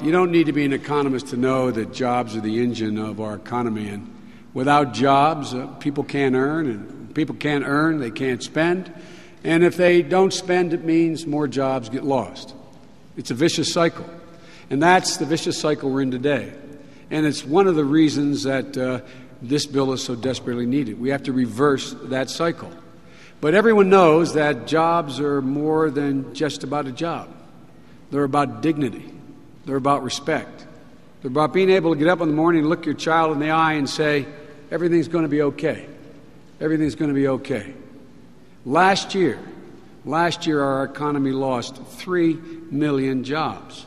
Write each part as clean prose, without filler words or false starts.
You don't need to be an economist to know that jobs are the engine of our economy. And without jobs, people can't earn. And people can't earn, they can't spend. And if they don't spend, it means more jobs get lost. It's a vicious cycle. And that's the vicious cycle we're in today. And it's one of the reasons that this bill is so desperately needed. We have to reverse that cycle. But everyone knows that jobs are more than just about a job. They're about dignity. They're about respect. They're about being able to get up in the morning and look your child in the eye and say, everything's going to be okay. Everything's going to be okay. Last year, our economy lost 3 million jobs,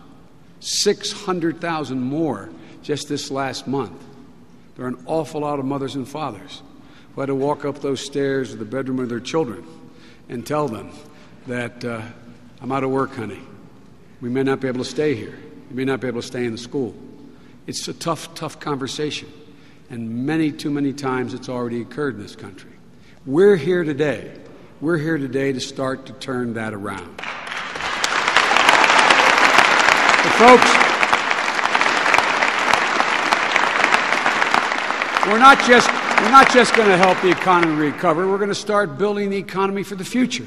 600,000 more just this last month. There are an awful lot of mothers and fathers who had to walk up those stairs to the bedroom of their children and tell them that, I'm out of work, honey. We may not be able to stay here. You may not be able to stay in the school. It's a tough conversation. And too many times it's already occurred in this country. We're here today to start to turn that around. But folks, we're not just going to help the economy recover. We're going to start building the economy for the future.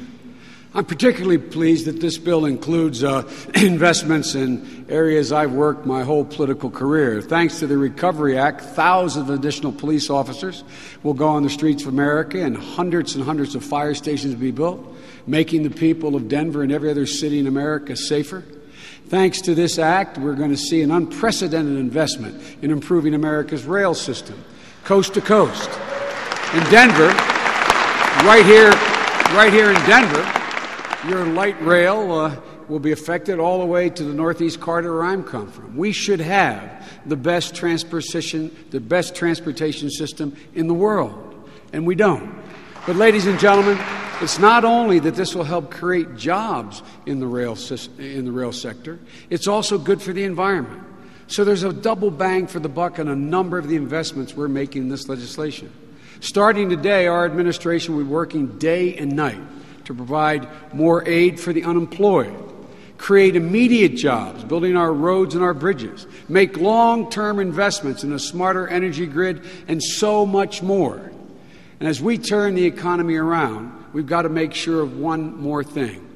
I'm particularly pleased that this bill includes investments in areas I've worked my whole political career. Thanks to the Recovery Act, thousands of additional police officers will go on the streets of America and hundreds of fire stations will be built, making the people of Denver and every other city in America safer. Thanks to this act, we're going to see an unprecedented investment in improving America's rail system, coast to coast. In Denver, right here in Denver, your light rail will be affected all the way to the Northeast Corridor where I'm come from. We should have the best transportation system in the world, and we don't. But ladies and gentlemen, it's not only that this will help create jobs in the rail sector, it's also good for the environment. So there's a double bang for the buck on a number of the investments we're making in this legislation. Starting today, our administration will be working day and night to provide more aid for the unemployed, create immediate jobs, building our roads and our bridges, make long-term investments in a smarter energy grid, and so much more. And as we turn the economy around, we've got to make sure of one more thing.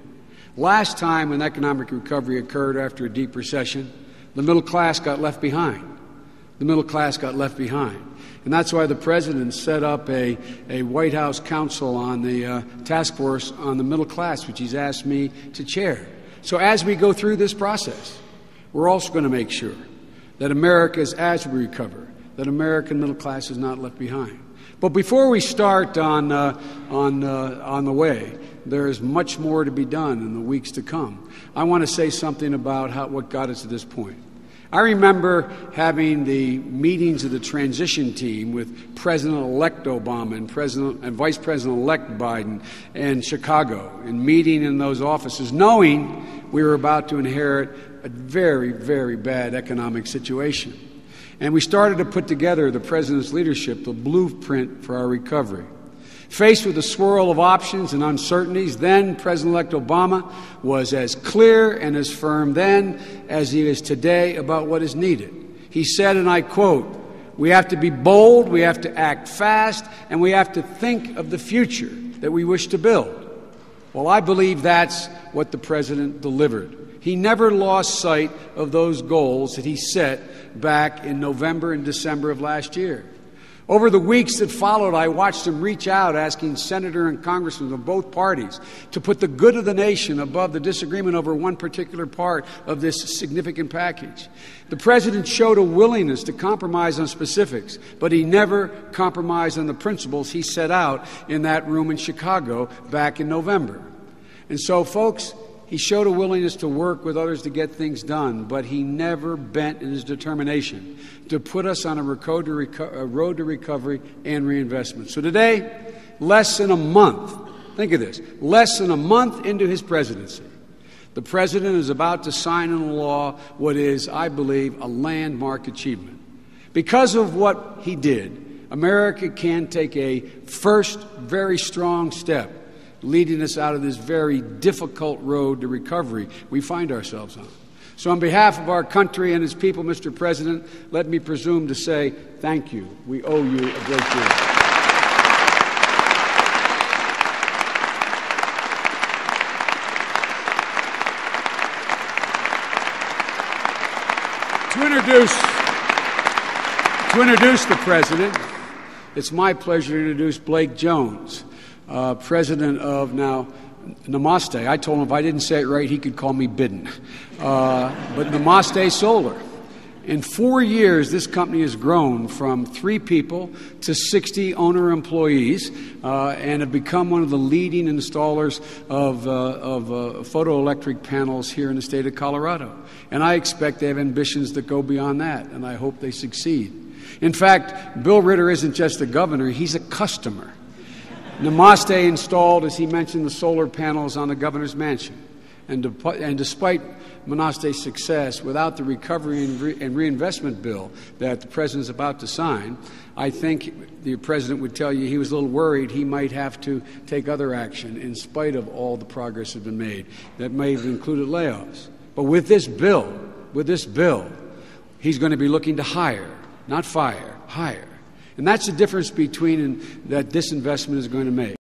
Last time an economic recovery occurred after a deep recession, the middle class got left behind. The middle class got left behind. And that's why the President set up a White House Council on the task force on the middle class, which he's asked me to chair. So as we go through this process, we're also going to make sure that America, as we recover, that American middle class is not left behind. But before we start on the way, there is much more to be done in the weeks to come. I want to say something about what got us to this point. I remember having the meetings of the transition team with President-elect Obama and Vice President-elect Biden in Chicago, and meeting in those offices, knowing we were about to inherit a very, very bad economic situation. And we started to put together the President's leadership, the blueprint for our recovery. Faced with a swirl of options and uncertainties, then President-elect Obama was as clear and as firm then as he is today about what is needed. He said, and I quote, "We have to be bold, we have to act fast, and we have to think of the future that we wish to build." Well, I believe that's what the President delivered. He never lost sight of those goals that he set back in November and December of last year. Over the weeks that followed, I watched him reach out, asking senator and congressmen of both parties to put the good of the nation above the disagreement over one particular part of this significant package. The President showed a willingness to compromise on specifics, but he never compromised on the principles he set out in that room in Chicago back in November. And so, folks, he showed a willingness to work with others to get things done, but he never bent in his determination to put us on a road to recovery and reinvestment. So today, less than a month, think of this, less than a month into his presidency, the President is about to sign into law what is, I believe, a landmark achievement. Because of what he did, America can take a first very strong step leading us out of this very difficult road to recovery we find ourselves on. So on behalf of our country and its people, Mr. President, let me presume to say thank you. We owe you a great deal. To introduce the President, it's my pleasure to introduce Blake Jones, President of now Namaste. I told him if I didn't say it right, he could call me Bidden. But Namaste Solar. In 4 years, this company has grown from 3 people to 60 owner-employees and have become one of the leading installers of photoelectric panels here in the state of Colorado. And I expect they have ambitions that go beyond that, and I hope they succeed. In fact, Bill Ritter isn't just a governor, he's a customer. Namaste installed, as he mentioned, the solar panels on the governor's mansion. And despite Namaste's success, without the recovery and reinvestment bill that the President is about to sign, I think the President would tell you he was a little worried he might have to take other action in spite of all the progress that has been made. That may have included layoffs. But with this bill, he's going to be looking to hire, not fire, hire. And that's the difference between that this investment is going to make.